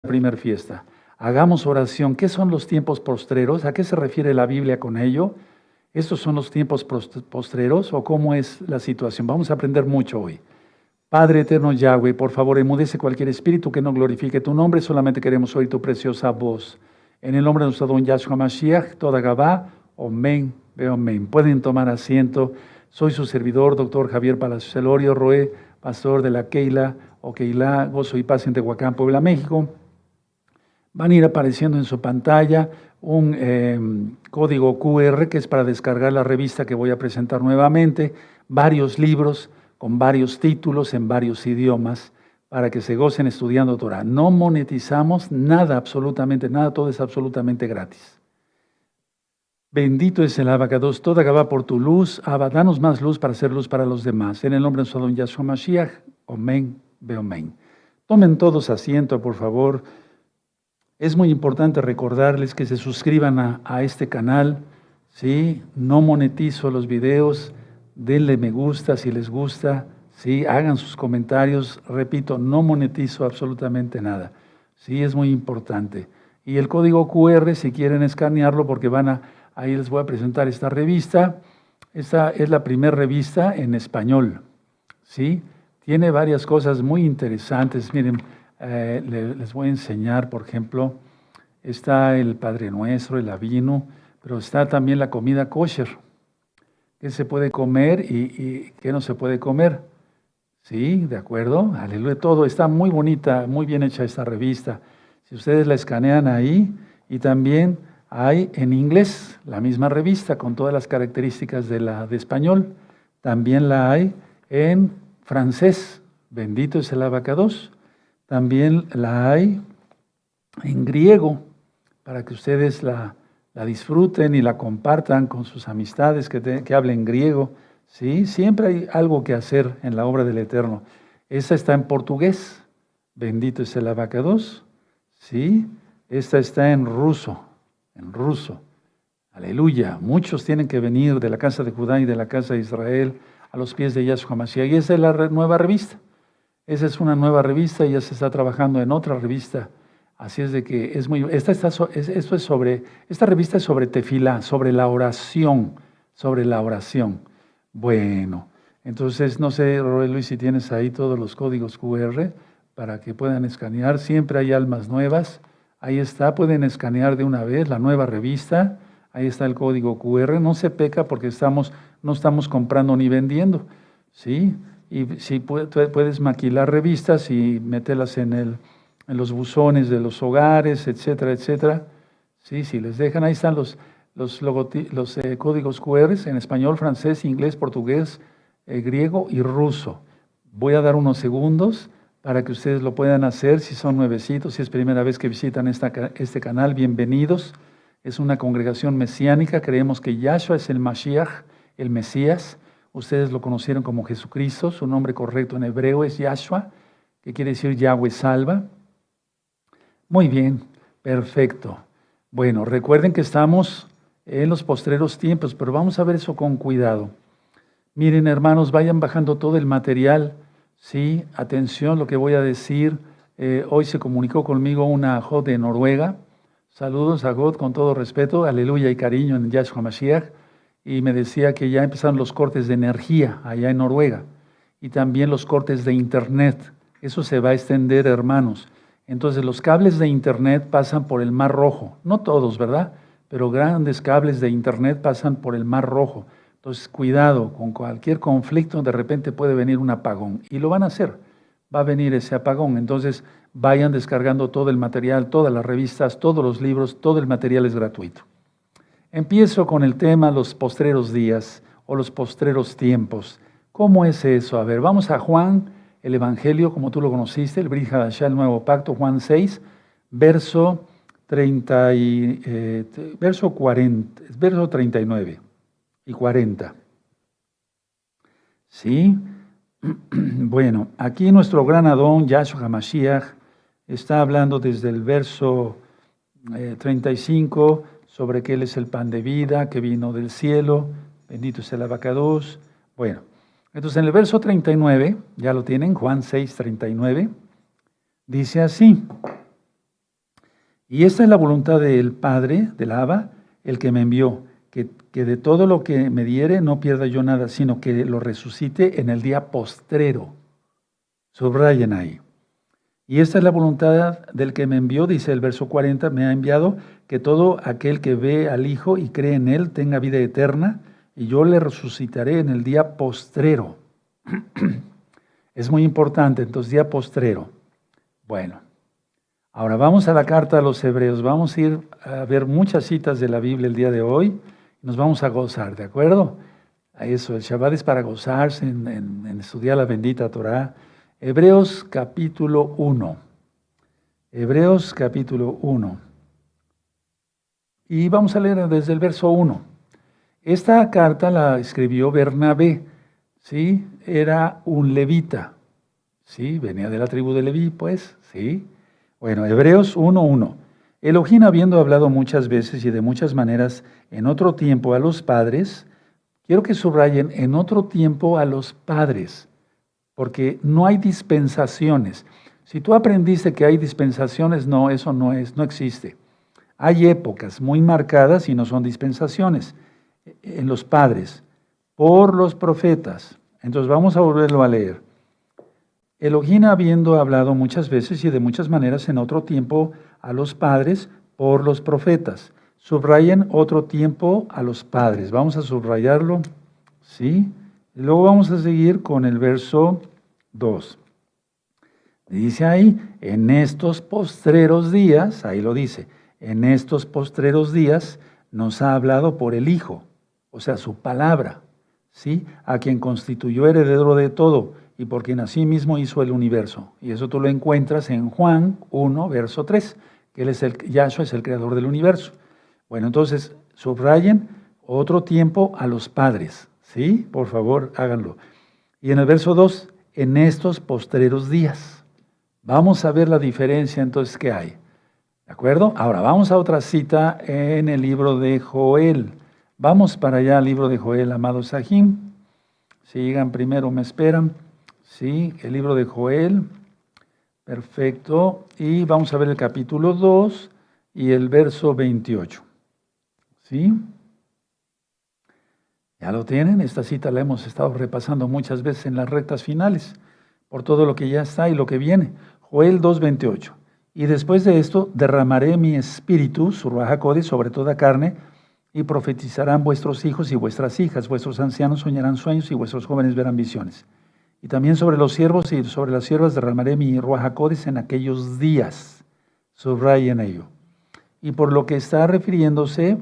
primera fiesta. Hagamos oración. ¿Qué son los tiempos postreros? ¿A qué se refiere la Biblia con ello? ¿Estos son los tiempos postreros o cómo es la situación? Vamos a aprender mucho hoy. Padre eterno Yahweh, por favor, enmudece cualquier espíritu que no glorifique tu nombre. Solamente queremos oír tu preciosa voz. En el nombre de nuestro don Yahshua Mashiach, toda Gabá, Omen, Beomen. Pueden tomar asiento. Soy su servidor, doctor Javier Palacios Elorio Roé, pastor de la Keila o Keila, Gozo y Paz en Tehuacán, Puebla, México. Van a ir apareciendo en su pantalla un código QR que es para descargar la revista que voy a presentar nuevamente, varios libros con varios títulos en varios idiomas para que se gocen estudiando Torah. No monetizamos nada, absolutamente nada, todo es absolutamente gratis. Bendito es el Abacados, toda Gabá por tu luz. Abba, danos más luz para hacer luz para los demás. En el nombre de nuestro don Yahshua Mashiach, Omen, Beomen. Tomen todos asiento, por favor. Es muy importante recordarles que se suscriban a este canal, ¿sí? No monetizo los videos, denle me gusta si les gusta, ¿sí? Hagan sus comentarios, repito, no monetizo absolutamente nada, ¿sí? Es muy importante. Y el código QR, si quieren escanearlo, porque ahí les voy a presentar esta revista. Esta es la primera revista en español, ¿sí? Tiene varias cosas muy interesantes, miren. Les voy a enseñar, por ejemplo, está el Padre Nuestro, el Avinu, pero está también la comida kosher. ¿Qué se puede comer y qué no se puede comer? Sí, de acuerdo, aleluya, todo está muy bonita, muy bien hecha esta revista. Si ustedes la escanean ahí, y también hay en inglés la misma revista con todas las características de español. También la hay en francés, bendito es el Abacados. También la hay en griego, para que ustedes la disfruten y la compartan con sus amistades que hablen griego. ¿Sí? Siempre hay algo que hacer en la obra del Eterno. Esta está en portugués, bendito es el Abacados. ¿Sí? Esta está en ruso, Aleluya. Muchos tienen que venir de la casa de Judá y de la casa de Israel a los pies de Yahshua Mashiach. Y esa es la nueva revista. Esa es una nueva revista y ya se está trabajando en otra revista. Así es de que es muy... Esta revista es sobre tefilá, sobre la oración. Bueno, entonces no sé, Luis, si tienes ahí todos los códigos QR para que puedan escanear. Siempre hay almas nuevas. Ahí está, pueden escanear de una vez la nueva revista. Ahí está el código QR. No se peca porque no estamos comprando ni vendiendo, ¿sí? Y si puedes maquilar revistas y meterlas en los buzones de los hogares, etcétera, etcétera. Sí, si les dejan, ahí están los códigos QR en español, francés, inglés, portugués, griego y ruso. Voy a dar unos segundos para que ustedes lo puedan hacer si son nuevecitos, si es primera vez que visitan este canal, bienvenidos. Es una congregación mesiánica, creemos que Yahshua es el Mashiach, el Mesías. Ustedes lo conocieron como Jesucristo, su nombre correcto en hebreo es Yahshua, que quiere decir Yahweh salva. Muy bien, perfecto. Bueno, recuerden que estamos en los postreros tiempos, pero vamos a ver eso con cuidado. Miren, hermanos, vayan bajando todo el material, ¿sí? Atención lo que voy a decir. Hoy se comunicó conmigo una Jod de Noruega. Saludos a Jod con todo respeto, aleluya y cariño en Yahshua Mashiach. Y me decía que ya empezaron los cortes de energía allá en Noruega y también los cortes de internet. Eso se va a extender, hermanos. Entonces los cables de internet pasan por el Mar Rojo, no todos, ¿verdad? Pero grandes cables de internet pasan por el Mar Rojo. Entonces cuidado, con cualquier conflicto de repente puede venir un apagón y lo van a hacer, va a venir ese apagón. Entonces vayan descargando todo el material, todas las revistas, todos los libros, todo el material es gratuito. Empiezo con el tema los postreros días o los postreros tiempos. ¿Cómo es eso? A ver, vamos a Juan, el Evangelio, como tú lo conociste, el Brit Hadashah, el Nuevo Pacto, Juan 6, verso 39 y 40. ¿Sí? Bueno, aquí nuestro gran Adón, Yahshua HaMashiach, está hablando desde el verso 35, sobre que Él es el pan de vida, que vino del cielo, bendito es el Abacados. Bueno, entonces en el verso 39, ya lo tienen, Juan 6, 39, dice así: Y esta es la voluntad del Padre, del Abba, el que me envió, que de todo lo que me diere no pierda yo nada, sino que lo resucite en el día postrero. Subrayen ahí. Y esta es la voluntad del que me envió, dice el verso 40, me ha enviado, que todo aquel que ve al Hijo y cree en Él tenga vida eterna, y yo le resucitaré en el día postrero. Es muy importante, entonces, día postrero. Bueno, ahora vamos a la carta a los Hebreos. Vamos a ir a ver muchas citas de la Biblia el día de hoy. Y nos vamos a gozar, ¿de acuerdo? A eso, el Shabbat es para gozarse en estudiar la bendita Torah. Hebreos capítulo 1. Hebreos capítulo 1. Y vamos a leer desde el verso 1. Esta carta la escribió Bernabé, ¿sí? Era un levita, ¿sí? Venía de la tribu de Leví, pues, ¿sí? Bueno, Hebreos 1:1. Elohim, habiendo hablado muchas veces y de muchas maneras en otro tiempo a los padres, quiero que subrayen en otro tiempo a los padres, porque no hay dispensaciones. Si tú aprendiste que hay dispensaciones, no, eso no existe. Hay épocas muy marcadas y no son dispensaciones en los padres, por los profetas. Entonces vamos a volverlo a leer. Elohim, habiendo hablado muchas veces y de muchas maneras en otro tiempo a los padres, por los profetas. Subrayen otro tiempo a los padres. Vamos a subrayarlo, ¿sí? Y luego vamos a seguir con el verso 2. Dice ahí, en estos postreros días, ahí lo dice, en estos postreros días nos ha hablado por el Hijo, o sea, su palabra, ¿sí? A quien constituyó heredero de todo y por quien asimismo hizo el universo. Y eso tú lo encuentras en Juan 1, verso 3, que Yahshua es el creador del universo. Bueno, entonces, subrayen otro tiempo a los padres, ¿sí? Por favor, háganlo. Y en el verso 2, en estos postreros días. Vamos a ver la diferencia entonces que hay. ¿De acuerdo? Ahora vamos a otra cita en el libro de Joel. Vamos para allá al libro de Joel, amados Sahim. Si llegan primero, me esperan. Sí, el libro de Joel. Perfecto. Y vamos a ver el capítulo 2 y el verso 28. ¿Sí? ¿Ya lo tienen? Esta cita la hemos estado repasando muchas veces en las rectas finales, por todo lo que ya está y lo que viene. Joel 2:28. Y después de esto derramaré mi espíritu, su Ruach HaKodesh, sobre toda carne, y profetizarán vuestros hijos y vuestras hijas, vuestros ancianos soñarán sueños y vuestros jóvenes verán visiones. Y también sobre los siervos y sobre las siervas derramaré mi Ruach HaKodesh en aquellos días. Subrayen ello. Y por lo que está refiriéndose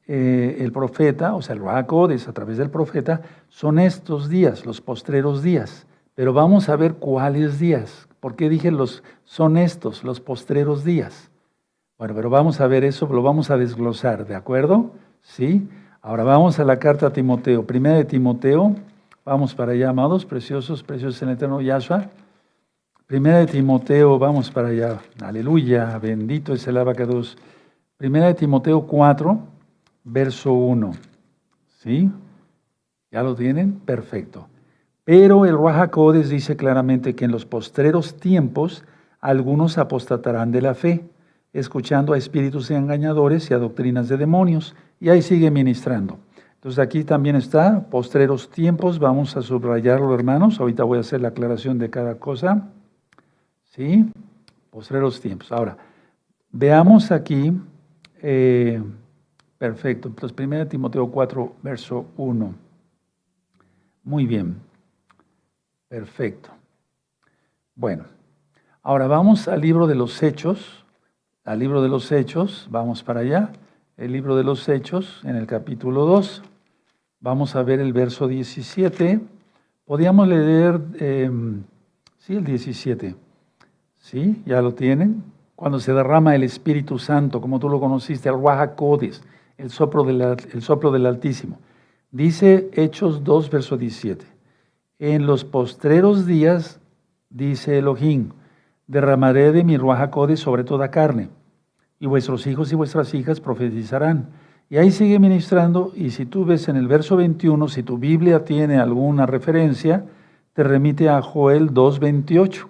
el profeta, o sea, el Ruach HaKodesh a través del profeta, son estos días, los postreros días. Pero vamos a ver cuáles días. ¿Por qué dije son estos, los postreros días? Bueno, pero vamos a ver eso, lo vamos a desglosar, ¿de acuerdo? ¿Sí? Ahora vamos a la carta a Timoteo. Primera de Timoteo, vamos para allá, amados, preciosos en el eterno Yahshua. Primera de Timoteo, vamos para allá. Aleluya, bendito es el Abacados. Primera de Timoteo 4, verso 1. ¿Sí? ¿Ya lo tienen? Perfecto. Pero el Ruach HaKodesh dice claramente que en los postreros tiempos algunos apostatarán de la fe, escuchando a espíritus engañadores y a doctrinas de demonios. Y ahí sigue ministrando. Entonces aquí también está, postreros tiempos, vamos a subrayarlo, hermanos. Ahorita voy a hacer la aclaración de cada cosa. ¿Sí? Postreros tiempos. Ahora, veamos aquí, perfecto. Entonces, 1 Timoteo 4, verso 1. Muy bien. Perfecto. Bueno, ahora vamos al libro de los Hechos. Al libro de los Hechos, vamos para allá. El libro de los Hechos, en el capítulo 2. Vamos a ver el verso 17. Podríamos leer, sí, el 17. ¿Sí? ¿Ya lo tienen? Cuando se derrama el Espíritu Santo, como tú lo conociste, el Ruach HaKodesh, el soplo del Altísimo. Dice Hechos 2, verso 17. En los postreros días, dice Elohim, derramaré de mi Ruach HaKodesh sobre toda carne, y vuestros hijos y vuestras hijas profetizarán. Y ahí sigue ministrando, y si tú ves en el verso 21, si tu Biblia tiene alguna referencia, te remite a Joel 2:28.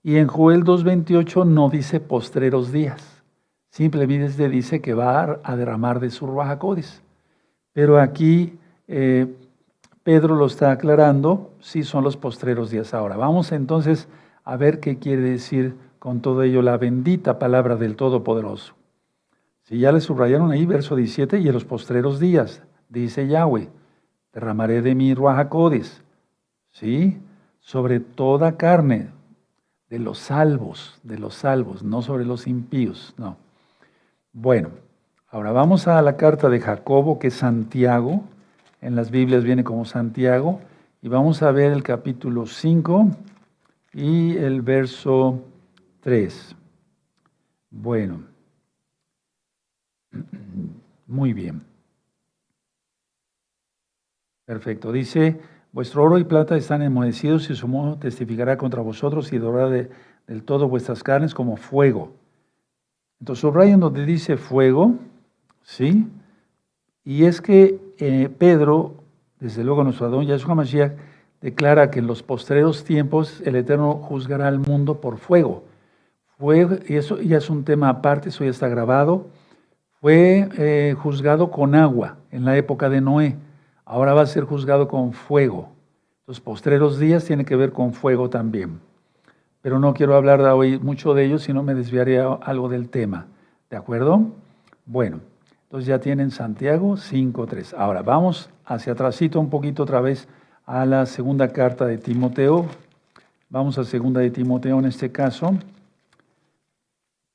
Y en Joel 2:28 no dice postreros días, simplemente dice que va a derramar de su Ruaj HaKodesh. Pero aquí Pedro lo está aclarando, sí son los postreros días ahora. Vamos entonces a ver qué quiere decir con todo ello la bendita palabra del Todopoderoso. Si ya le subrayaron ahí, verso 17, y en los postreros días, dice Yahweh, derramaré de mi Ruaj HaKodesh, ¿sí? Sobre toda carne, de los salvos, no sobre los impíos, no. Bueno, ahora vamos a la carta de Jacobo, que es Santiago. En las Biblias viene como Santiago. Y vamos a ver el capítulo 5 y el verso 3. Bueno, muy bien. Perfecto. Dice, vuestro oro y plata están enmohecidos y su moho testificará contra vosotros y dorará del todo vuestras carnes como fuego. Entonces, subrayan donde dice fuego, ¿sí? Y es que Pedro, desde luego nuestro Adón Yahshua Mashiach, declara que en los postreros tiempos el Eterno juzgará al mundo por fuego. Y eso ya es un tema aparte, eso ya está grabado. Fue juzgado con agua en la época de Noé. Ahora va a ser juzgado con fuego. Los postreros días tienen que ver con fuego también. Pero no quiero hablar hoy mucho de ello, sino me desviaré algo del tema. ¿De acuerdo? Bueno, entonces ya tienen Santiago 5:3. Ahora vamos hacia atrásito un poquito otra vez a la segunda carta de Timoteo. Vamos a segunda de Timoteo en este caso.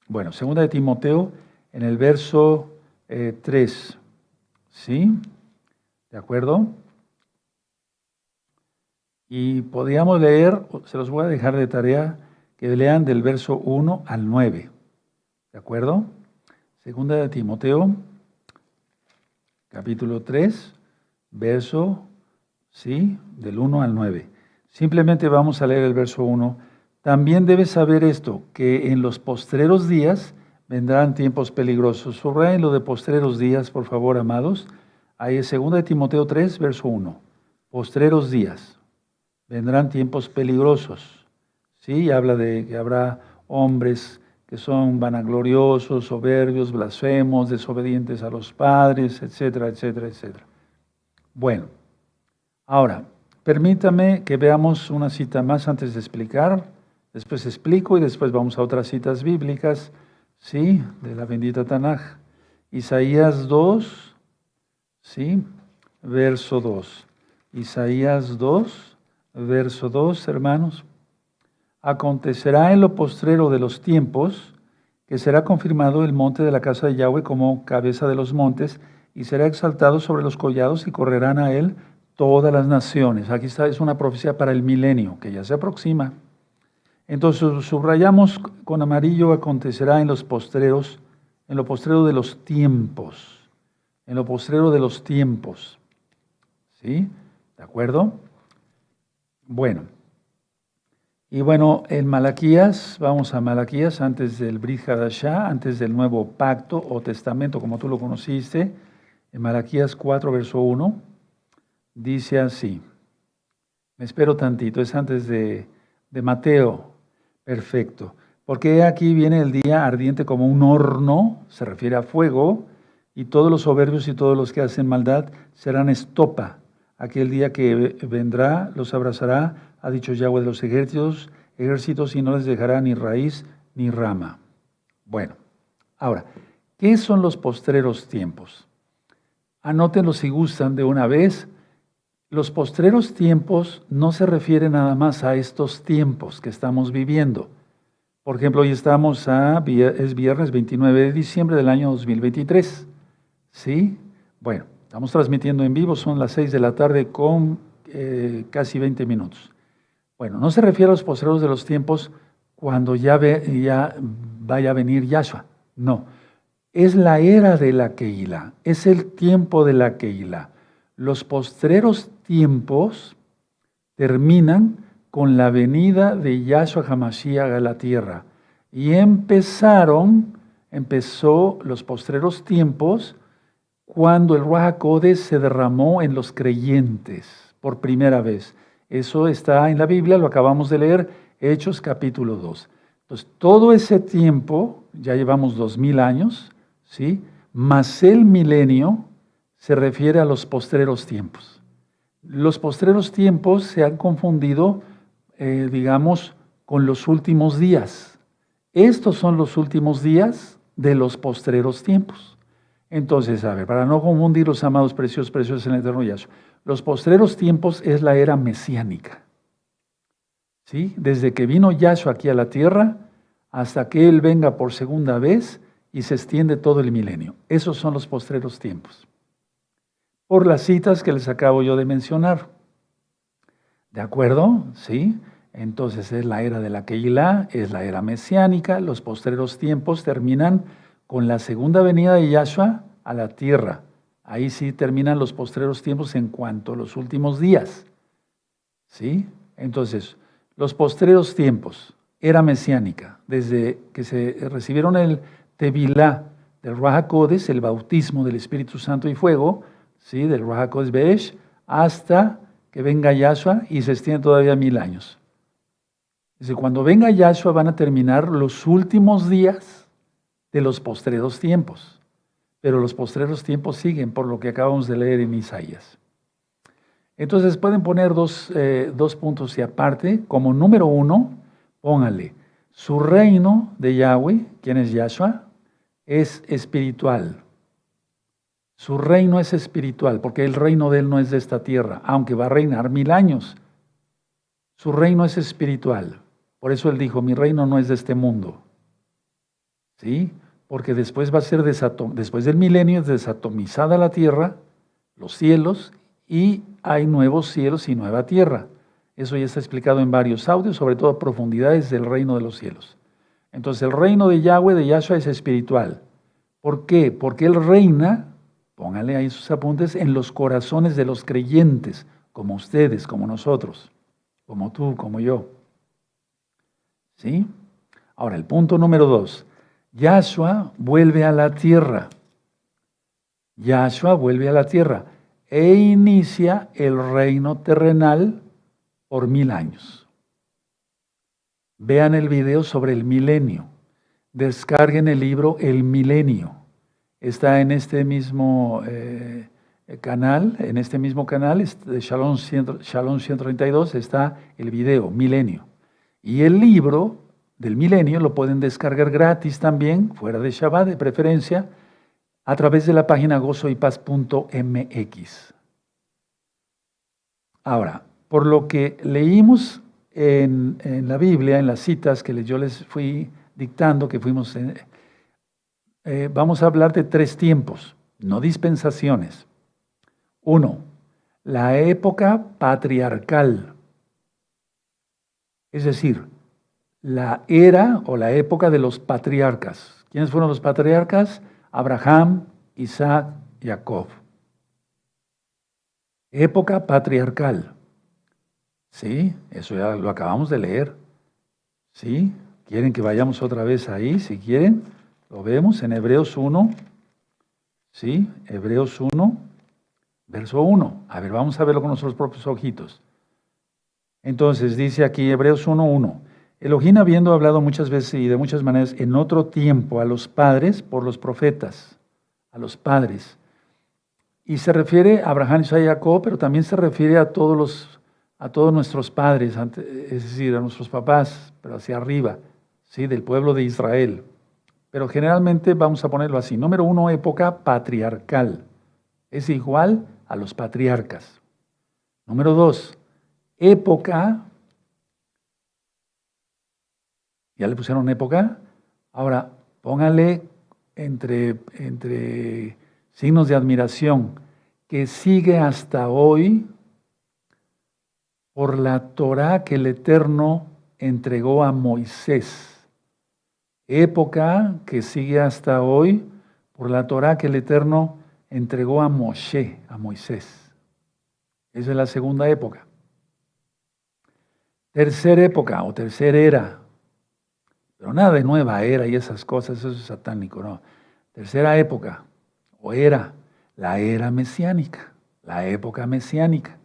Bueno, segunda de Timoteo en el verso 3. ¿Sí? ¿De acuerdo? Y podríamos leer, se los voy a dejar de tarea, que lean del verso 1 al 9. ¿De acuerdo? Segunda de Timoteo, capítulo 3, verso, ¿sí? Del 1 al 9. Simplemente vamos a leer el verso 1. También debes saber esto, que en los postreros días vendrán tiempos peligrosos. Subrayen lo de postreros días, por favor, amados. Ahí es segunda de Timoteo 3, verso 1. Postreros días. Vendrán tiempos peligrosos. Sí, habla de que habrá hombres que son vanagloriosos, soberbios, blasfemos, desobedientes a los padres, etcétera, etcétera, etcétera. Bueno, ahora, permítame que veamos una cita más antes de explicar. Después explico y después vamos a otras citas bíblicas, sí, de la bendita Tanaj. Isaías 2, sí, verso 2. Isaías 2. Verso 2, hermanos. Acontecerá en lo postrero de los tiempos que será confirmado el monte de la casa de Yahweh como cabeza de los montes y será exaltado sobre los collados y correrán a él todas las naciones. Aquí está, es una profecía para el milenio que ya se aproxima. Entonces subrayamos con amarillo, acontecerá en los postreros, en lo postrero de los tiempos. En lo postrero de los tiempos. ¿Sí? ¿De acuerdo? Bueno, y bueno, en Malaquías, vamos a Malaquías, antes del Brit Hadashah, antes del nuevo pacto o testamento, como tú lo conociste, en Malaquías 4, verso 1, dice así, me espero tantito, es antes de Mateo, perfecto, porque aquí viene el día ardiente como un horno, se refiere a fuego, y todos los soberbios y todos los que hacen maldad serán estopa. Aquel día que vendrá, los abrazará, ha dicho Yahweh de los ejércitos, y no les dejará ni raíz ni rama. Bueno, ahora, ¿qué son los postreros tiempos? Anótenlo si gustan de una vez. Los postreros tiempos no se refieren nada más a estos tiempos que estamos viviendo. Por ejemplo, hoy estamos es viernes 29 de diciembre del año 2023. ¿Sí? Bueno. Estamos transmitiendo en vivo, son las 6 de la tarde con casi 20 minutos. Bueno, no se refiere a los postreros de los tiempos cuando ya vaya a venir Yahshua. No, es la era de la Keilah, es el tiempo de la Keilah. Los postreros tiempos terminan con la venida de Yahshua HaMashiach a la tierra. Y empezó los postreros tiempos cuando el Ruaj HaKodesh se derramó en los creyentes por primera vez. Eso está en la Biblia, lo acabamos de leer, Hechos capítulo 2. Entonces, todo ese tiempo ya llevamos 2000 años, ¿sí? Mas el milenio se refiere a los postreros tiempos. Los postreros tiempos se han confundido, digamos, con los últimos días. Estos son los últimos días de los postreros tiempos. Entonces, a ver, para no confundir los amados preciosos en el eterno Yahshua, los postreros tiempos es la era mesiánica. ¿Sí? Desde que vino Yahshua aquí a la tierra hasta que Él venga por segunda vez y se extiende todo el milenio. Esos son los postreros tiempos. Por las citas que les acabo yo de mencionar. ¿De acuerdo? ¿Sí? Entonces es la era de la Keilah, es la era mesiánica. Los postreros tiempos terminan con la segunda venida de Yahshua a la tierra. Ahí sí terminan los postreros tiempos en cuanto a los últimos días. ¿Sí? Entonces, los postreros tiempos, era mesiánica, desde que se recibieron el Tevilá del Ruach HaKodesh, el bautismo del Espíritu Santo y fuego, ¿sí? Del Ruach HaKodesh Be'esh, hasta que venga Yahshua y se extiende todavía 1000 años. Dice, cuando venga Yahshua van a terminar los últimos días de los postreros tiempos, pero los postreros tiempos siguen por lo que acabamos de leer en Isaías. Entonces pueden poner dos puntos y aparte. Como número 1, póngale, su reino de Yahweh, ¿quién es Yahshua? Es espiritual. Su reino es espiritual, porque el reino de Él no es de esta tierra, aunque va a reinar 1000 años. Su reino es espiritual. Por eso Él dijo, mi reino no es de este mundo. ¿Sí? Porque después va a ser después del milenio es desatomizada la tierra, los cielos, y hay nuevos cielos y nueva tierra. Eso ya está explicado en varios audios, sobre todo profundidades del reino de los cielos. Entonces el reino de Yahweh, de Yahshua, es espiritual. ¿Por qué? Porque Él reina, póngale ahí sus apuntes, en los corazones de los creyentes, como ustedes, como nosotros, como tú, como yo. ¿Sí? Ahora, el punto número 2. Yahshua vuelve a la tierra. Yahshua vuelve a la tierra e inicia el reino terrenal por 1000 años. Vean el video sobre el milenio. Descarguen el libro El Milenio. Está en este mismo canal, de Shalom 132, está el video Milenio. Y el libro del Milenio lo pueden descargar gratis también, fuera de Shabbat de preferencia, a través de la página gozoypaz.mx. Ahora, por lo que leímos en la Biblia, en las citas que yo les fui dictando, vamos a hablar de 3 tiempos, no dispensaciones. 1, la época patriarcal, es decir, la era o la época de los patriarcas. ¿Quiénes fueron los patriarcas? Abraham, Isaac, Jacob. Época patriarcal. Sí, eso ya lo acabamos de leer. ¿Sí? ¿Quieren que vayamos otra vez ahí? Si quieren, lo vemos en Hebreos 1. ¿Sí? Hebreos 1, verso 1. A ver, vamos a verlo con nuestros propios ojitos. Entonces, dice aquí Hebreos 1:1. Elohim, habiendo hablado muchas veces y de muchas maneras en otro tiempo a los padres por los profetas, a los padres. Y se refiere a Abraham, Isaac y Jacob, pero también se refiere a todos nuestros padres, es decir, a nuestros papás, pero hacia arriba, ¿sí? Del pueblo de Israel. Pero generalmente vamos a ponerlo así. Número 1, época patriarcal. Es igual a los patriarcas. Número 2, época. ¿Ya le pusieron época? Ahora, póngale entre signos de admiración, que sigue hasta hoy por la Torá que el Eterno entregó a Moisés. Época que sigue hasta hoy por la Torá que el Eterno entregó a Moshe, a Moisés. Esa es la segunda época. Tercera época o tercera era. Pero nada de nueva era y esas cosas, eso es satánico, no. Tercera época, o era, la era mesiánica, la época mesiánica.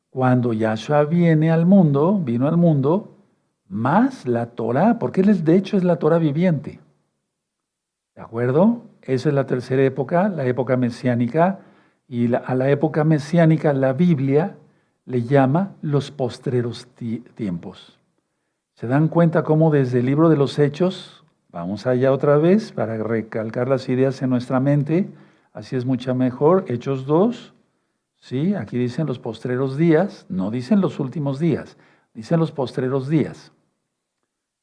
Cuando Yahshua vino al mundo, más la Torá, porque Él de hecho es la Torá viviente. ¿De acuerdo? Esa es la tercera época, la época mesiánica. Y a la época mesiánica la Biblia le llama los postreros tiempos. ¿Se dan cuenta cómo desde el libro de los Hechos, vamos allá otra vez para recalcar las ideas en nuestra mente, así es mucho mejor, Hechos 2, ¿sí? Aquí dicen los postreros días, no dicen los últimos días, dicen los postreros días.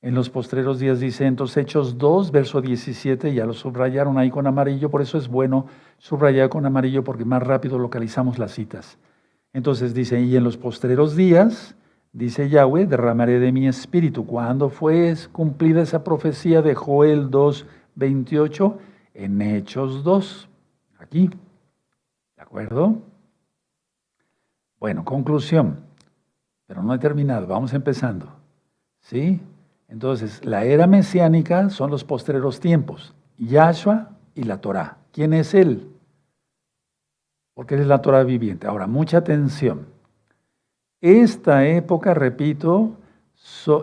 En los postreros días dice, entonces Hechos 2, verso 17, ya lo subrayaron ahí con amarillo, por eso es bueno subrayar con amarillo porque más rápido localizamos las citas. Entonces dice, y en los postreros días, dice Yahweh, derramaré de mi espíritu. ¿Cuándo fue cumplida esa profecía de Joel 2, 28? En Hechos 2, aquí. ¿De acuerdo? Bueno, conclusión, pero no he terminado, vamos empezando. ¿Sí? Entonces, la era mesiánica son los postreros tiempos, Yahshua y la Torá. ¿Quién es Él? Porque Él es la Torá viviente. Ahora, mucha atención. Esta época, repito,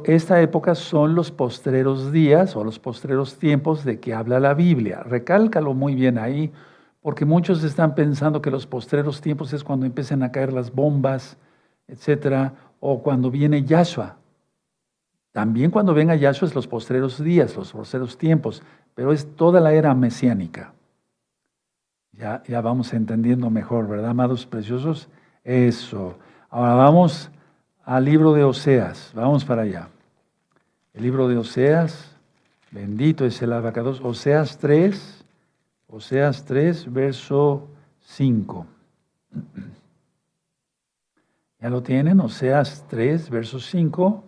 esta época son los postreros días o los postreros tiempos de que habla la Biblia. Recálcalo muy bien ahí, porque muchos están pensando que los postreros tiempos es cuando empiezan a caer las bombas, etcétera, o cuando viene Yahshua. También cuando venga Yahshua es los postreros días, los postreros tiempos, pero es toda la era mesiánica. Ya vamos entendiendo mejor, ¿verdad, amados preciosos? Eso. Ahora vamos al libro de Oseas. Vamos para allá. El libro de Oseas, bendito es el abacados. Oseas 3, verso 5. ¿Ya lo tienen? Oseas 3, verso 5.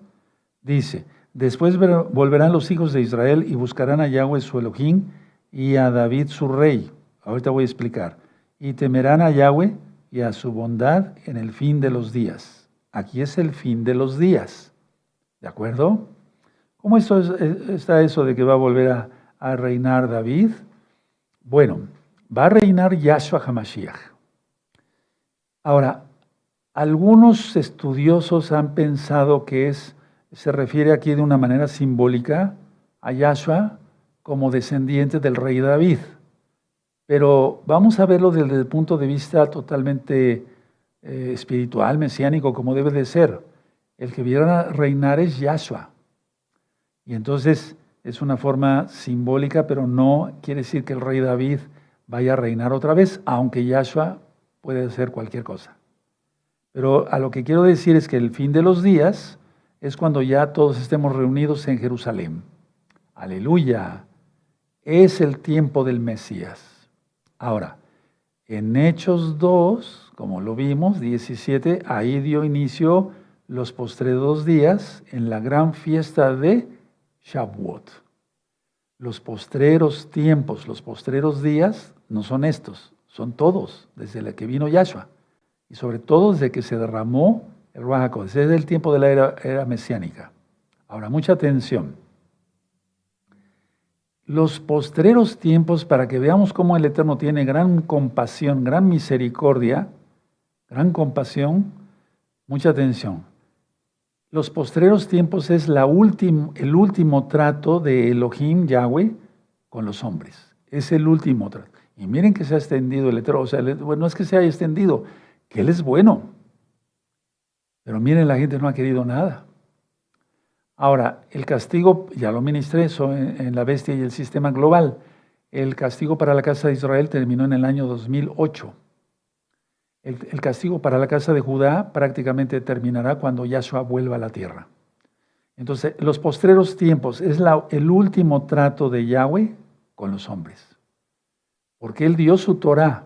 Dice, después volverán los hijos de Israel y buscarán a Yahweh su Elohim y a David su rey. Ahorita voy a explicar. Y temerán a Yahweh y a su bondad en el fin de los días. Aquí es el fin de los días. ¿De acuerdo? ¿Cómo está eso de que va a volver a reinar David? Bueno, va a reinar Yahshua HaMashiach. Ahora, algunos estudiosos han pensado que se refiere aquí de una manera simbólica a Yahshua como descendiente del rey David. Pero vamos a verlo desde el punto de vista totalmente espiritual, mesiánico, como debe de ser. El que viene a reinar es Yahshua. Y entonces es una forma simbólica, pero no quiere decir que el rey David vaya a reinar otra vez, aunque Yahshua puede hacer cualquier cosa. Pero a lo que quiero decir es que el fin de los días es cuando ya todos estemos reunidos en Jerusalén. Aleluya. Es el tiempo del Mesías. Ahora, en Hechos 2, como lo vimos, 17, ahí dio inicio los postreros días en la gran fiesta de Shavuot. Los postreros tiempos, los postreros días no son estos, son todos, desde la que vino Yahshua. Y sobre todo desde que se derramó el Ruach HaKodesh, desde el tiempo de la era mesiánica. Ahora, mucha atención. Los postreros tiempos, para que veamos cómo el Eterno tiene gran compasión, gran misericordia, gran compasión, mucha atención. Los postreros tiempos es el último trato de Elohim, Yahweh, con los hombres. Es el último trato. Y miren que se ha extendido el Eterno. O sea, bueno, no es que se haya extendido, que Él es bueno. Pero miren, la gente no ha querido nada. Ahora, el castigo, ya lo ministré eso en la bestia y el sistema global. El castigo para la casa de Israel terminó en el año 2008. El castigo para la casa de Judá prácticamente terminará cuando Yahshua vuelva a la tierra. Entonces, los postreros tiempos es el último trato de Yahweh con los hombres. Porque Él dio su Torah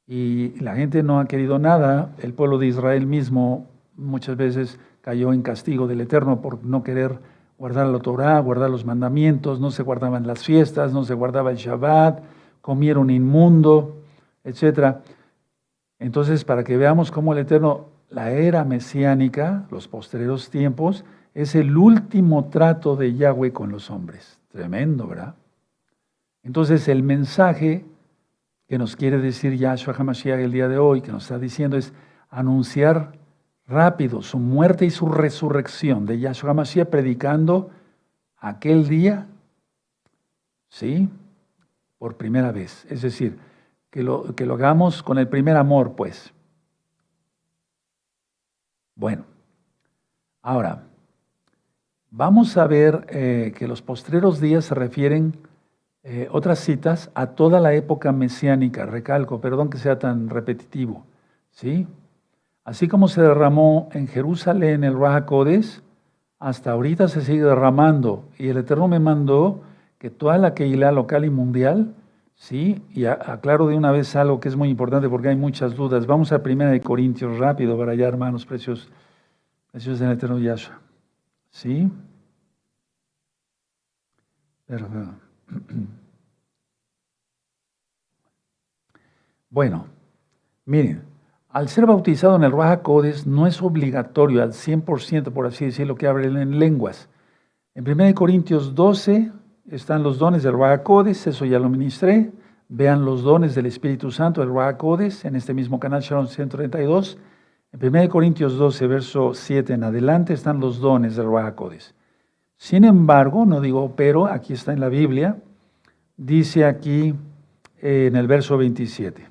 y la gente no ha querido nada. El pueblo de Israel mismo muchas veces cayó en castigo del Eterno por no querer guardar la Torah, guardar los mandamientos, no se guardaban las fiestas, no se guardaba el Shabbat, comieron inmundo, etc. Entonces, para que veamos cómo el Eterno, la era mesiánica, los postreros tiempos, es el último trato de Yahweh con los hombres. Tremendo, ¿verdad? Entonces, el mensaje que nos quiere decir Yahshua HaMashiach el día de hoy, que nos está diciendo, es anunciar rápido su muerte y su resurrección de Yahshua HaMashiach, predicando aquel día ¿sí? Por primera vez. Es decir, que lo hagamos con el primer amor, pues. Bueno, ahora, vamos a ver que los postreros días se refieren, otras citas, a toda la época mesiánica. Recalco, perdón que sea tan repetitivo, ¿sí? Así como se derramó en Jerusalén el Ruaj HaKodesh, hasta ahorita se sigue derramando. Y el Eterno me mandó que toda la Keilah local y mundial, ¿sí? Y aclaro de una vez algo que es muy importante porque hay muchas dudas. Vamos a 1 Corintios rápido para allá, hermanos preciosos del Eterno Yahshua. ¿Sí? Perdón. Bueno, miren, al ser bautizado en el Ruaj HaKodesh no es obligatorio al 100%, por así decirlo, que hablen en lenguas. En 1 Corintios 12 están los dones del Ruaj HaKodesh, eso ya lo ministré. Vean los dones del Espíritu Santo del Ruaj HaKodesh en este mismo canal Shalom 132. En 1 Corintios 12, verso 7 en adelante están los dones del Ruaj HaKodesh. Sin embargo, no digo pero, aquí está en la Biblia, dice aquí en el verso 27.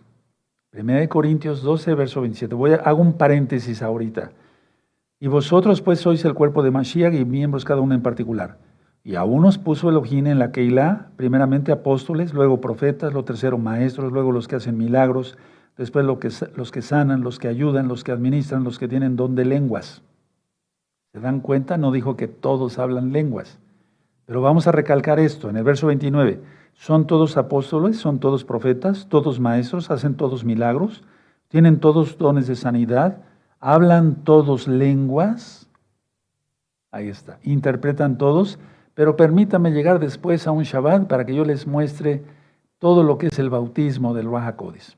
1 Corintios 12, verso 27. Hago un paréntesis ahorita. Y vosotros pues sois el cuerpo de Mashiach y miembros cada uno en particular. Y a unos puso Elohim en la Keilah, primeramente apóstoles, luego profetas, lo tercero maestros, luego los que hacen milagros, después los que sanan, los que ayudan, los que administran, los que tienen don de lenguas. ¿Se dan cuenta? No dijo que todos hablan lenguas. Pero vamos a recalcar esto en el verso 29. ¿Son todos apóstoles? ¿Son todos profetas? ¿Todos maestros? ¿Hacen todos milagros? ¿Tienen todos dones de sanidad? ¿Hablan todos lenguas? Ahí está. ¿Interpretan todos? Pero permítame llegar después a un Shabbat para que yo les muestre todo lo que es el bautismo del Ruaj HaKodesh.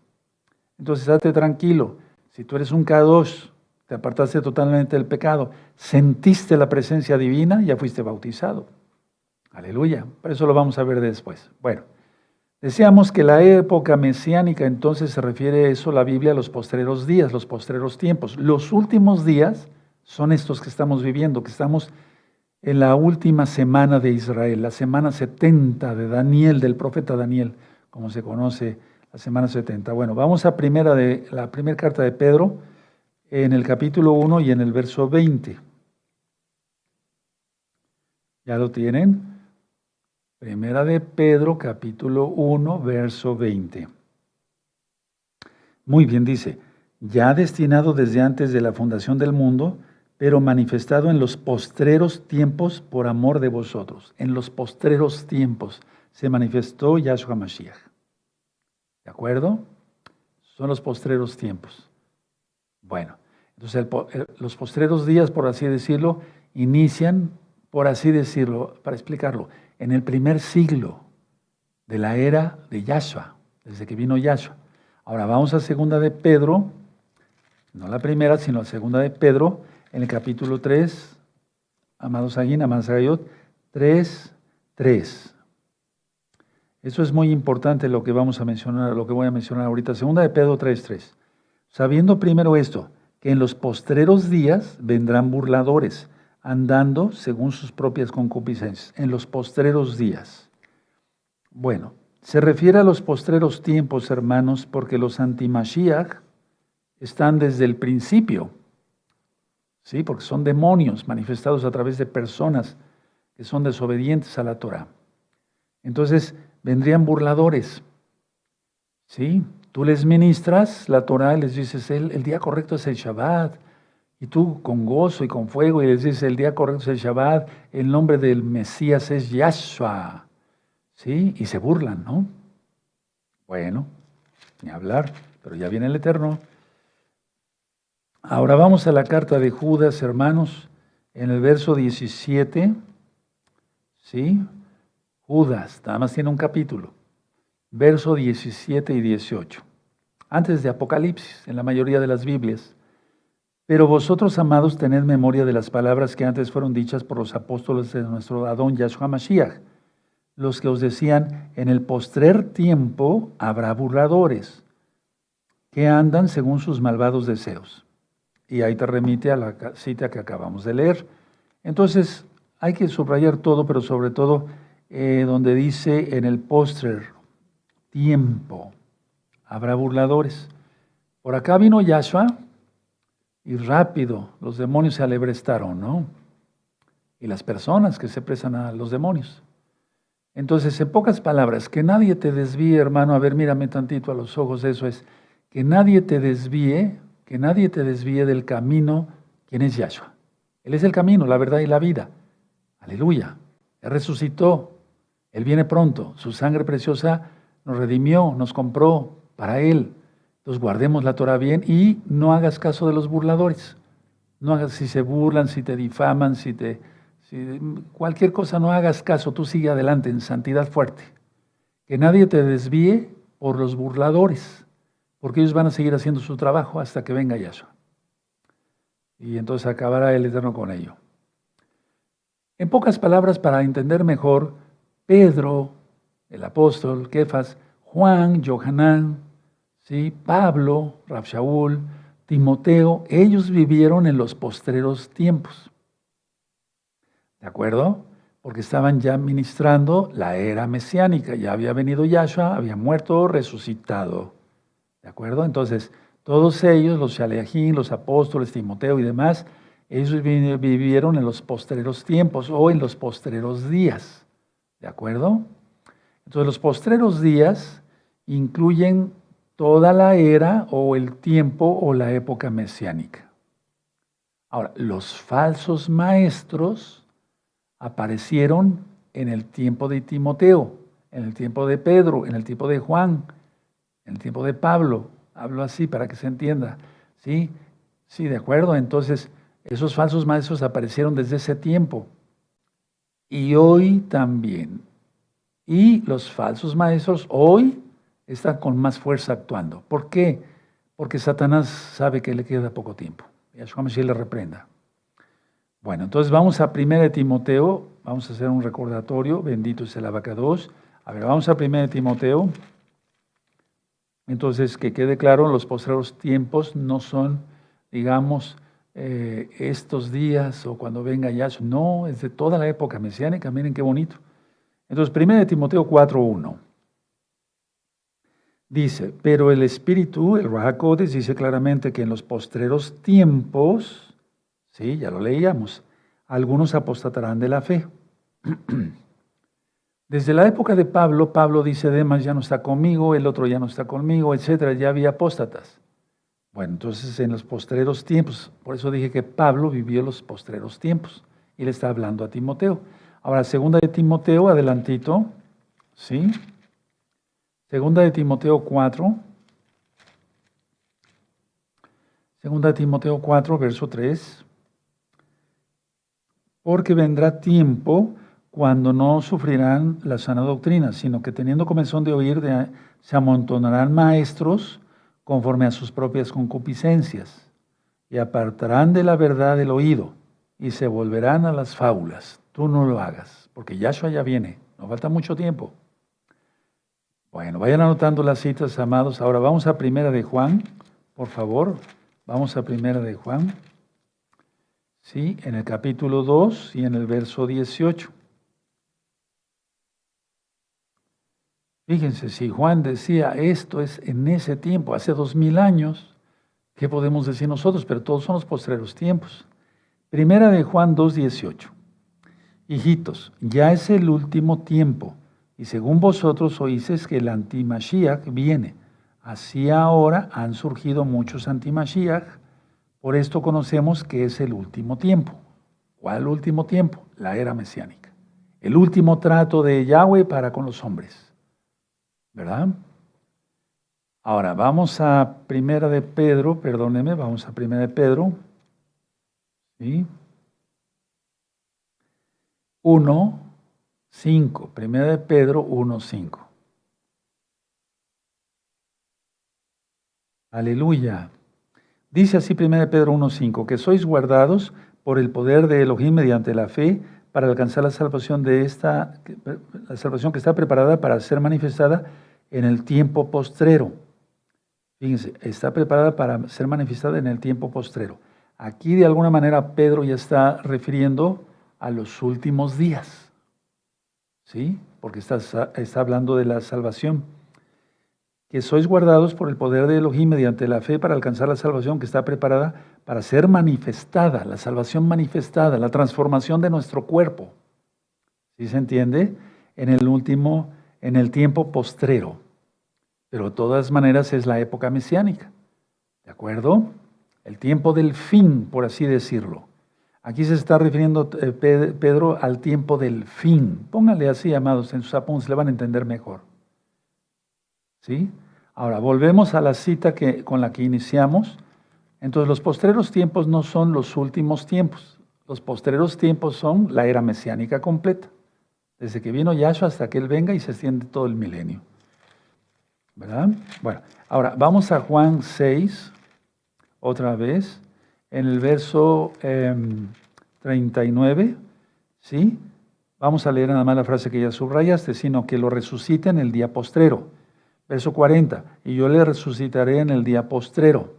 Entonces, date tranquilo. Si tú eres un Kadosh, te apartaste totalmente del pecado, sentiste la presencia divina, ya fuiste bautizado. Aleluya. Por eso lo vamos a ver después. Bueno, decíamos que la época mesiánica entonces se refiere a eso, la Biblia, a los postreros días, los postreros tiempos. Los últimos días son estos que estamos viviendo, que estamos en la última semana de Israel, la semana 70 de Daniel, del profeta Daniel, como se conoce, la semana 70. Bueno, vamos a la primera carta de Pedro, en el capítulo 1 y en el verso 20. ¿Ya lo tienen? Primera de Pedro, capítulo 1, verso 20. Muy bien, dice, ya destinado desde antes de la fundación del mundo, pero manifestado en los postreros tiempos por amor de vosotros. En los postreros tiempos se manifestó Yahshua Mashiach. ¿De acuerdo? Son los postreros tiempos. Bueno, entonces los postreros días, por así decirlo, inician, por así decirlo, para explicarlo, en el primer siglo de la era de Yahshua, desde que vino Yahshua. Ahora vamos a segunda de Pedro, no la primera, sino la segunda de Pedro, en el capítulo 3, amados Aguín, amados Agayot, 3:3. Eso es muy importante lo que vamos a mencionar, lo que voy a mencionar ahorita. Segunda de Pedro 3:3. Sabiendo primero esto, que en los postreros días vendrán burladores, andando según sus propias concupiscencias. En los postreros días. Bueno, se refiere a los postreros tiempos, hermanos, porque los anti-Mashiach están desde el principio. Sí, porque son demonios manifestados a través de personas que son desobedientes a la Torah. Entonces, vendrían burladores. ¿Sí? Tú les ministras la Torah y les dices, el día correcto es el Shabbat. Y tú con gozo y con fuego y les dices, el día correcto es el Shabbat, el nombre del Mesías es Yahshua. ¿Sí? Y se burlan, ¿no? Bueno, ni hablar, pero ya viene el Eterno. Ahora vamos a la carta de Judas, hermanos, en el verso 17, ¿sí? Judas, nada más tiene un capítulo, verso 17 y 18, antes de Apocalipsis, en la mayoría de las Biblias. Pero vosotros, amados, tened memoria de las palabras que antes fueron dichas por los apóstoles de nuestro Adón Yahshua Mashiach, los que os decían, en el postrer tiempo habrá burladores, que andan según sus malvados deseos. Y ahí te remite a la cita que acabamos de leer. Entonces, hay que subrayar todo, pero sobre todo donde dice en el postrer tiempo habrá burladores. Por acá vino Yahshua y rápido los demonios se alebrestaron, ¿no? Y las personas que se prestan a los demonios. Entonces, en pocas palabras, que nadie te desvíe, hermano, a ver, mírame tantito a los ojos, eso es, que nadie te desvíe del camino, ¿quién es Yahshua? Él es el camino, la verdad y la vida. Aleluya. Él resucitó, Él viene pronto, su sangre preciosa nos redimió, nos compró para Él. Entonces guardemos la Torah bien y no hagas caso de los burladores. No hagas, si se burlan, si te difaman, cualquier cosa, no hagas caso, tú sigue adelante en santidad fuerte. Que nadie te desvíe por los burladores, porque ellos van a seguir haciendo su trabajo hasta que venga Yahshua. Y entonces acabará el Eterno con ello. En pocas palabras, para entender mejor, Pedro, el apóstol, Kefas, Juan, Yohanan, ¿sí? Pablo, Rab Shaul, Timoteo, ellos vivieron en los postreros tiempos. ¿De acuerdo? Porque estaban ya ministrando la era mesiánica. Ya había venido Yahshua, había muerto, resucitado. ¿De acuerdo? Entonces, todos ellos, los Shaleachim, los apóstoles, Timoteo y demás, ellos vivieron en los postreros tiempos o en los postreros días. ¿De acuerdo? Entonces, los postreros días incluyen toda la era o el tiempo o la época mesiánica. Ahora, los falsos maestros aparecieron en el tiempo de Timoteo, en el tiempo de Pedro, en el tiempo de Juan, en el tiempo de Pablo. Hablo así para que se entienda. ¿Sí? Sí, de acuerdo. Entonces, esos falsos maestros aparecieron desde ese tiempo. Y hoy también. Y los falsos maestros hoy están con más fuerza actuando. ¿Por qué? Porque Satanás sabe que le queda poco tiempo. Yahshua Mashiach le reprenda. Bueno, entonces vamos a 1 Timoteo. Vamos a hacer un recordatorio. Bendito es el Abacados. A ver, vamos a 1 Timoteo. Entonces, que quede claro, los postreros tiempos no son, digamos, estos días o cuando venga Yahshua. No, es de toda la época mesiánica. Miren qué bonito. Entonces, 1 Timoteo 4:1. Dice, pero el Espíritu, el Ruach HaKodesh, dice claramente que en los postreros tiempos, sí, ya lo leíamos, algunos apostatarán de la fe. Desde la época de Pablo, Pablo dice, Demas ya no está conmigo, el otro ya no está conmigo, etcétera, ya había apóstatas. Bueno, entonces en los postreros tiempos, por eso dije que Pablo vivió los postreros tiempos, y le está hablando a Timoteo. Ahora, segunda de Timoteo, adelantito, ¿sí? Segunda de Timoteo 4. Segunda de Timoteo 4, verso 3. Porque vendrá tiempo cuando no sufrirán la sana doctrina, sino que teniendo comezón de oír, se amontonarán maestros conforme a sus propias concupiscencias, y apartarán de la verdad el oído, y se volverán a las fábulas. Tú no lo hagas, porque Yahshua ya viene, no falta mucho tiempo. Bueno, vayan anotando las citas, amados. Ahora vamos a 1 de Juan, por favor. Vamos a 1 de Juan. Sí, en el capítulo 2 y en el verso 18. Fíjense, si Juan decía esto es en ese tiempo, hace 2000 años, ¿qué podemos decir nosotros? Pero todos son los postreros tiempos. 1 de Juan 2:18. Hijitos, ya es el último tiempo. Y según vosotros oíces que el antimashiach viene. Así ahora han surgido muchos antimashiach. Por esto conocemos que es el último tiempo. ¿Cuál último tiempo? La era mesiánica. El último trato de Yahweh para con los hombres. ¿Verdad? Ahora, vamos a 1 de Pedro, perdónenme, vamos a 1 de Pedro. ¿Sí? 1:5, 1 de Pedro 1:5. Aleluya. Dice así 1 de Pedro 1:5, que sois guardados por el poder de Elohim mediante la fe para alcanzar la salvación la salvación que está preparada para ser manifestada en el tiempo postrero. Fíjense, está preparada para ser manifestada en el tiempo postrero. Aquí de alguna manera Pedro ya está refiriendo a los últimos días. ¿sí? Porque está hablando de la salvación. Que sois guardados por el poder de Elohim mediante la fe para alcanzar la salvación que está preparada para ser manifestada, la salvación manifestada, la transformación de nuestro cuerpo. ¿Sí se entiende? En el tiempo postrero. Pero de todas maneras es la época mesiánica. ¿De acuerdo? El tiempo del fin, por así decirlo. Aquí se está refiriendo Pedro al tiempo del fin. Pónganle así, amados, en sus apuntes, le van a entender mejor. ¿Sí? Ahora, volvemos a la cita con la que iniciamos. Entonces, los postreros tiempos no son los últimos tiempos. Los postreros tiempos son la era mesiánica completa. Desde que vino Yahshua hasta que Él venga y se extiende todo el milenio. ¿Verdad? Bueno, ahora vamos a Juan 6, otra vez, en el verso 39, ¿sí? Vamos a leer nada más la frase que ya subrayaste, sino que lo resucita en el día postrero. Verso 40, y yo le resucitaré en el día postrero.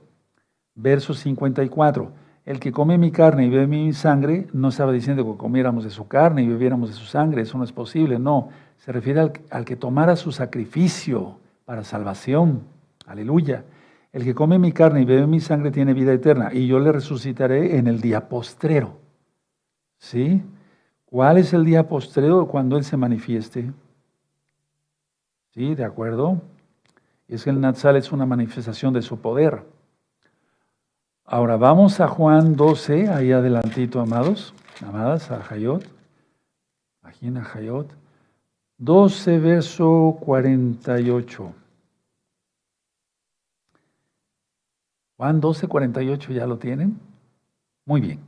Verso 54, el que come mi carne y bebe mi sangre, no estaba diciendo que comiéramos de su carne y bebiéramos de su sangre, eso no es posible, no. Se refiere al que tomara su sacrificio para salvación. Aleluya. El que come mi carne y bebe mi sangre tiene vida eterna, y yo le resucitaré en el día postrero. ¿Sí? ¿Cuál es el día postrero? Cuando Él se manifieste. ¿Sí? ¿De acuerdo? Es que el Natsal es una manifestación de su poder. Ahora vamos a Juan 12, ahí adelantito, amados, amadas, a Hayot. Imagina Hayot. 12, verso 48. Juan 12, 48, ¿ya lo tienen? Muy bien.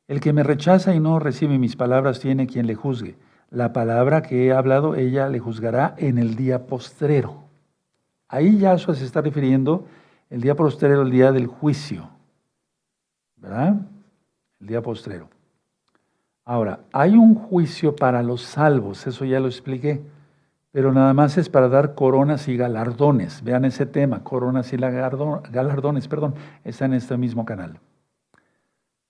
El que me rechaza y no recibe mis palabras tiene quien le juzgue. La palabra que he hablado, ella le juzgará en el día postrero. Ahí Yahshua se está refiriendo el día postrero, el día del juicio. ¿Verdad? El día postrero. Ahora, hay un juicio para los salvos, eso ya lo expliqué, pero nada más es para dar coronas y galardones. Vean ese tema, coronas y galardones, está en este mismo canal.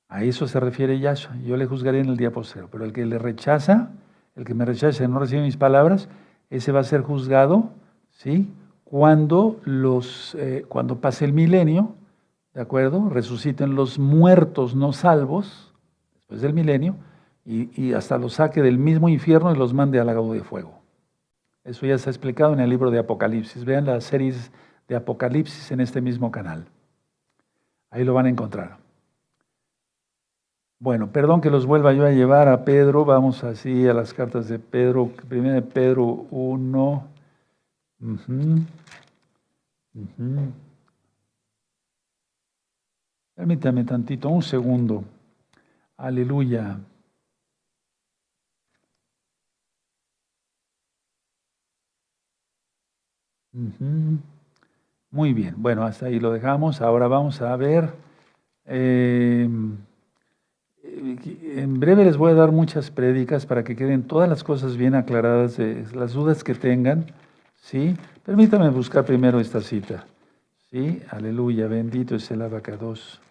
A eso se refiere Yahshua. Yo le juzgaré en el día postrero, pero el que le rechaza, el que me rechaza y no recibe mis palabras, ese va a ser juzgado, ¿sí? Cuando pase el milenio, ¿de acuerdo? Resuciten los muertos no salvos, después del milenio, y hasta los saque del mismo infierno y los mande al lago de fuego. Eso ya está explicado en el libro de Apocalipsis. Vean las series de Apocalipsis en este mismo canal. Ahí lo van a encontrar. Bueno, perdón que los vuelva yo a llevar a Pedro. Vamos así a las cartas de Pedro. Primero de Pedro 1. Permítame tantito, un segundo. Aleluya. Muy bien, bueno, hasta ahí lo dejamos. Ahora vamos a ver. En breve les voy a dar muchas prédicas para que queden todas las cosas bien aclaradas, las dudas que tengan. ¿Sí? Permítame buscar primero esta cita. ¿Sí? Aleluya, bendito es el abacados.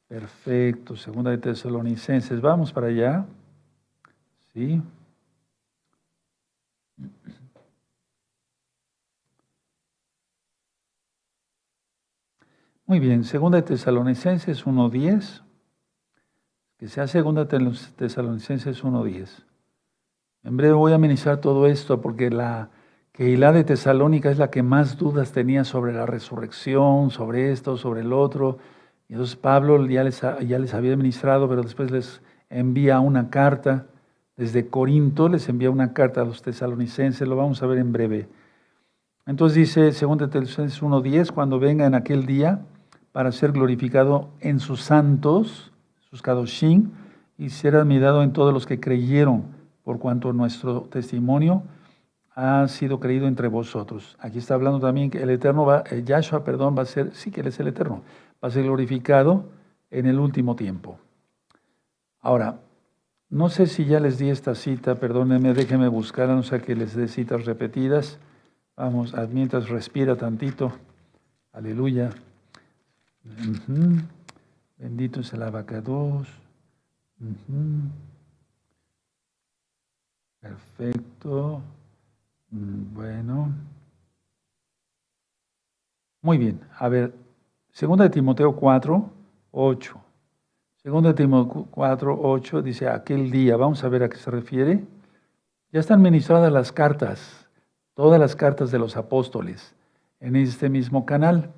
Perfecto, segunda de Tesalonicenses. Vamos para allá. ¿Sí? Muy bien, segunda de Tesalonicenses 1:10. Que sea segunda de Tesalonicenses 1:10. En breve voy a ministrar todo esto porque la Keilah de Tesalónica es la que más dudas tenía sobre la resurrección, sobre esto, sobre el otro. Y entonces Pablo ya les había ministrado, pero después les envía una carta. Desde Corinto les envía una carta a los tesalonicenses, lo vamos a ver en breve. Entonces dice, según Tesalonicenses 1:10, cuando venga en aquel día para ser glorificado en sus santos, sus kadoshim, y ser admirado en todos los que creyeron, por cuanto nuestro testimonio ha sido creído entre vosotros. Aquí está hablando también que el Eterno Yahshua, va a ser, sí que Él es el Eterno, va a ser glorificado en el último tiempo. Ahora, no sé si ya les di esta cita, perdónenme, déjenme buscarla, no sé que les dé citas repetidas. Vamos, mientras respira tantito. Aleluya. Bendito es el abacados. Perfecto. Bueno. Muy bien. A ver, 2 Timoteo 4, 8. 2 Timoteo 4, 8 dice, aquel día, vamos a ver a qué se refiere. Ya están ministradas las cartas, todas las cartas de los apóstoles, en este mismo canal.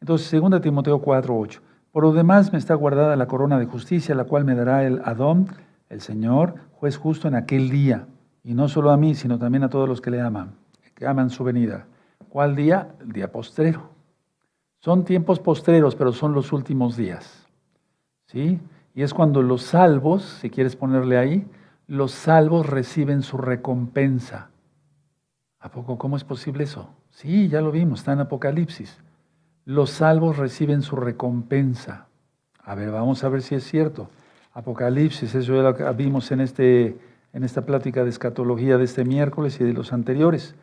Entonces, 2 Timoteo 4, 8. Por lo demás me está guardada la corona de justicia, la cual me dará el Adón, el Señor, juez justo en aquel día. Y no solo a mí, sino también a todos los que le aman, que aman su venida. ¿Cuál día? El día postrero. Son tiempos postreros, pero son los últimos días. ¿Sí? Y es cuando los salvos, si quieres ponerle ahí, los salvos reciben su recompensa. ¿A poco cómo es posible eso? Sí, ya lo vimos, está en Apocalipsis. Los salvos reciben su recompensa. A ver, vamos a ver si es cierto. Apocalipsis, eso ya lo vimos en esta plática de escatología de este miércoles y de los anteriores.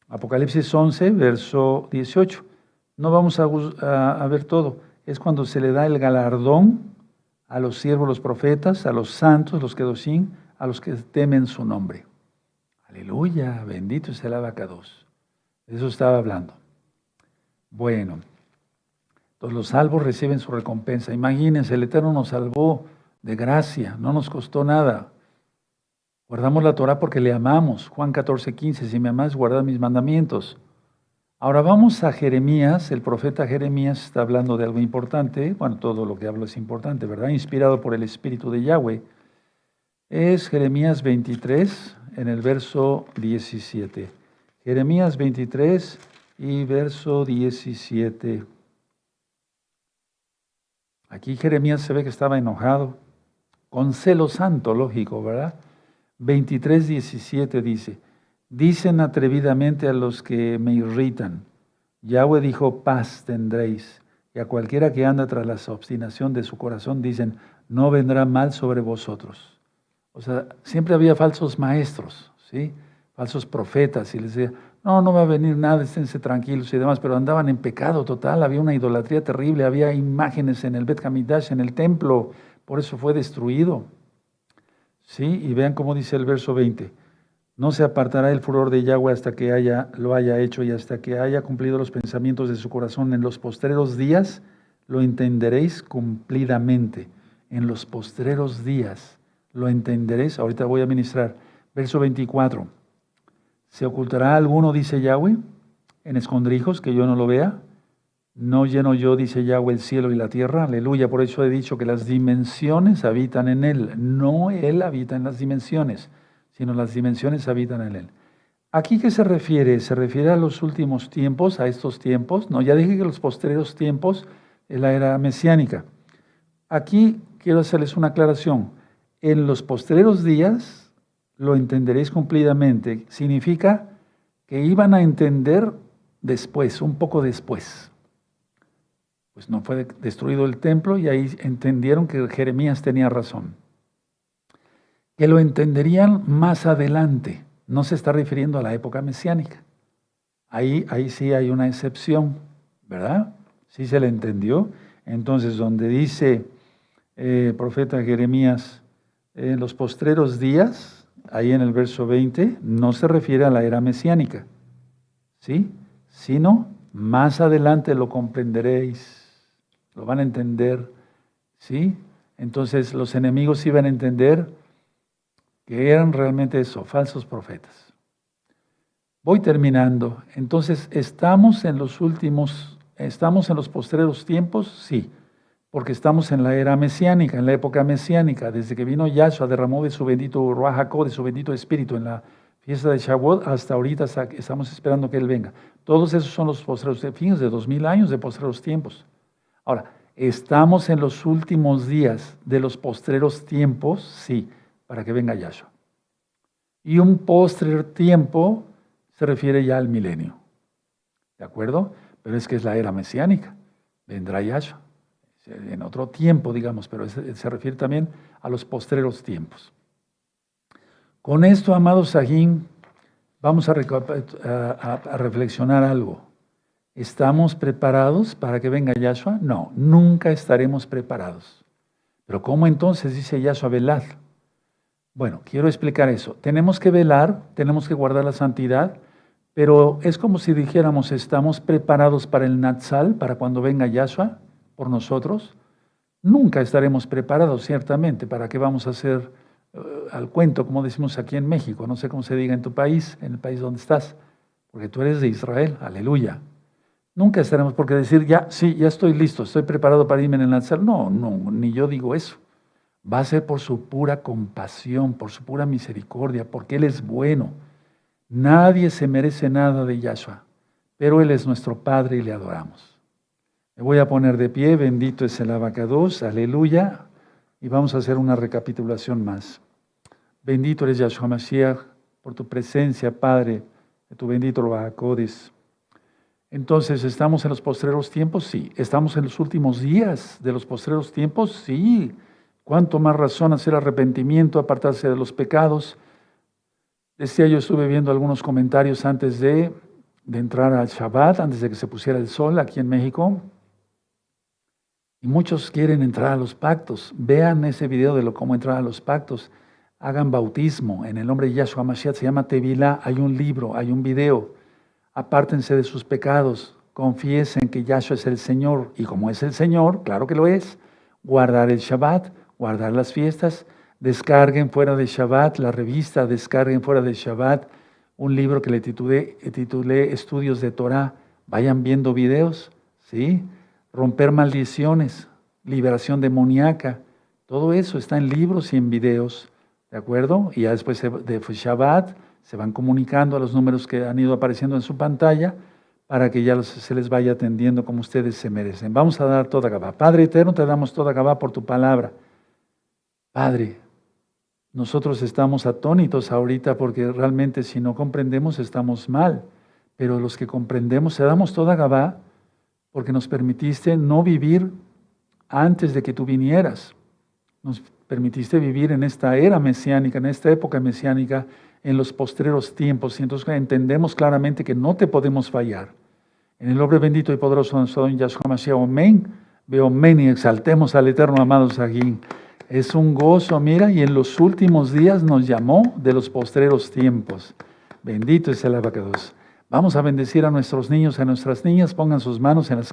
Apocalipsis 11, verso 18. No vamos a ver todo. Es cuando se le da el galardón a los siervos, los profetas, a los santos, los kedoshim, a los que temen su nombre. Aleluya, bendito sea el abacados. De eso estaba hablando. Bueno, entonces los salvos reciben su recompensa. Imagínense, el Eterno nos salvó de gracia, no nos costó nada. Guardamos la Torah porque le amamos. Juan 14, 15, si me amas, guardad mis mandamientos. Ahora vamos a Jeremías, el profeta Jeremías está hablando de algo importante. Bueno, todo lo que hablo es importante, ¿verdad? Inspirado por el Espíritu de Yahweh. Es Jeremías 23, en el verso 17. Jeremías 23 y verso 17. Aquí Jeremías se ve que estaba enojado, con celo santo, lógico, ¿verdad? 23, 17 dice, dicen atrevidamente a los que me irritan, Yahweh dijo, paz tendréis, y a cualquiera que anda tras la obstinación de su corazón dicen, no vendrá mal sobre vosotros. O sea, siempre había falsos maestros, ¿sí? Falsos profetas, y les decía, no va a venir nada, esténse tranquilos y demás, pero andaban en pecado total, había una idolatría terrible, había imágenes en el Bet Hamidash, en el templo, por eso fue destruido. ¿Sí? Y vean cómo dice el verso 20, no se apartará el furor de Yahweh hasta que lo haya hecho y hasta que haya cumplido los pensamientos de su corazón. En los postreros días lo entenderéis cumplidamente. En los postreros días lo entenderéis. Ahorita voy a ministrar. Verso 24. ¿Se ocultará alguno, dice Yahweh, en escondrijos que yo no lo vea? No lleno yo, dice Yahweh, el cielo y la tierra. Aleluya. Por eso he dicho que las dimensiones habitan en él. No él habita en las dimensiones, sino las dimensiones habitan en él. ¿Aquí qué se refiere? ¿Se refiere a los últimos tiempos, a estos tiempos? No, ya dije que los posteriores tiempos es la era mesiánica. Aquí quiero hacerles una aclaración. En los posteriores días lo entenderéis cumplidamente. Significa que iban a entender después, un poco después. Pues no fue destruido el templo y ahí entendieron que Jeremías tenía razón. Que lo entenderían más adelante. No se está refiriendo a la época mesiánica. Ahí sí hay una excepción, ¿verdad? Sí se le entendió. Entonces, donde dice profeta Jeremías, en los postreros días, ahí en el verso 20, no se refiere a la era mesiánica, ¿sí? Sino, más adelante lo comprenderéis, lo van a entender, ¿sí? Entonces, los enemigos iban a entender que eran realmente eso, falsos profetas. Voy terminando. Entonces, ¿estamos en los postreros tiempos? Sí, porque estamos en la era mesiánica, en la época mesiánica. Desde que vino Yahshua, derramó de su bendito Ruach HaKodesh, de su bendito Espíritu en la fiesta de Shavuot, hasta ahorita estamos esperando que Él venga. Todos esos son los postreros tiempos, de 2000 años de postreros tiempos. Ahora, ¿estamos en los últimos días de los postreros tiempos? Sí, para que venga Yahshua. Y un postrer tiempo se refiere ya al milenio. ¿De acuerdo? Pero es que es la era mesiánica. Vendrá Yahshua. En otro tiempo, digamos, pero se refiere también a los postreros tiempos. Con esto, amados Sahim, vamos a reflexionar algo. ¿Estamos preparados para que venga Yahshua? No, nunca estaremos preparados. Pero ¿cómo entonces dice Yahshua Belad? Bueno, quiero explicar eso. Tenemos que velar, tenemos que guardar la santidad, pero es como si dijéramos, ¿estamos preparados para el Natsal, para cuando venga Yahshua por nosotros? Nunca estaremos preparados, ciertamente. ¿Para qué vamos a hacer al cuento, como decimos aquí en México? No sé cómo se diga en tu país, en el país donde estás, porque tú eres de Israel, aleluya. Nunca estaremos porque decir, ya, sí, ya estoy listo, estoy preparado para irme en el Natsal. No, no, ni yo digo eso. Va a ser por su pura compasión, por su pura misericordia, porque Él es bueno. Nadie se merece nada de Yahshua, pero Él es nuestro Padre y le adoramos. Me voy a poner de pie, bendito es el Abacados, aleluya, y vamos a hacer una recapitulación más. Bendito eres Yahshua Mashiach, por tu presencia, Padre, de tu bendito Abacados. Entonces, ¿estamos en los postreros tiempos? Sí. ¿Estamos en los últimos días de los postreros tiempos? Sí. ¿Cuánto más razón hacer arrepentimiento, apartarse de los pecados? Decía, yo estuve viendo algunos comentarios antes de entrar al Shabbat, antes de que se pusiera el sol aquí en México. Y muchos quieren entrar a los pactos. Vean ese video de cómo entrar a los pactos. Hagan bautismo en el nombre de Yahshua Mashiach. Se llama Tevilá. Hay un libro, hay un video. Apártense de sus pecados. Confiesen que Yahshua es el Señor. Y como es el Señor, claro que lo es. Guardar el Shabbat, guardar las fiestas. Descarguen fuera de Shabbat la revista, descarguen fuera de Shabbat un libro que le titulé Estudios de Torah. Vayan viendo videos, ¿sí? Romper maldiciones, liberación demoníaca. Todo eso está en libros y en videos, ¿de acuerdo? Y ya después de Shabbat se van comunicando a los números que han ido apareciendo en su pantalla para que ya se les vaya atendiendo como ustedes se merecen. Vamos a dar toda Gabá. Padre eterno, te damos toda Gabá por tu palabra. Padre, nosotros estamos atónitos ahorita porque realmente si no comprendemos estamos mal, pero los que comprendemos te damos toda Gabá porque nos permitiste no vivir antes de que tú vinieras. Nos permitiste vivir en esta era mesiánica, en esta época mesiánica, en los postreros tiempos, y entonces entendemos claramente que no te podemos fallar. En el nombre bendito y poderoso de nuestro don Yahshua Mashiach, amén, veo amén y exaltemos al eterno amado Saguín. Es un gozo, mira, y en los últimos días nos llamó de los postreros tiempos. Bendito es el Abacados. Vamos a bendecir a nuestros niños, a nuestras niñas, pongan sus manos en las cabezas.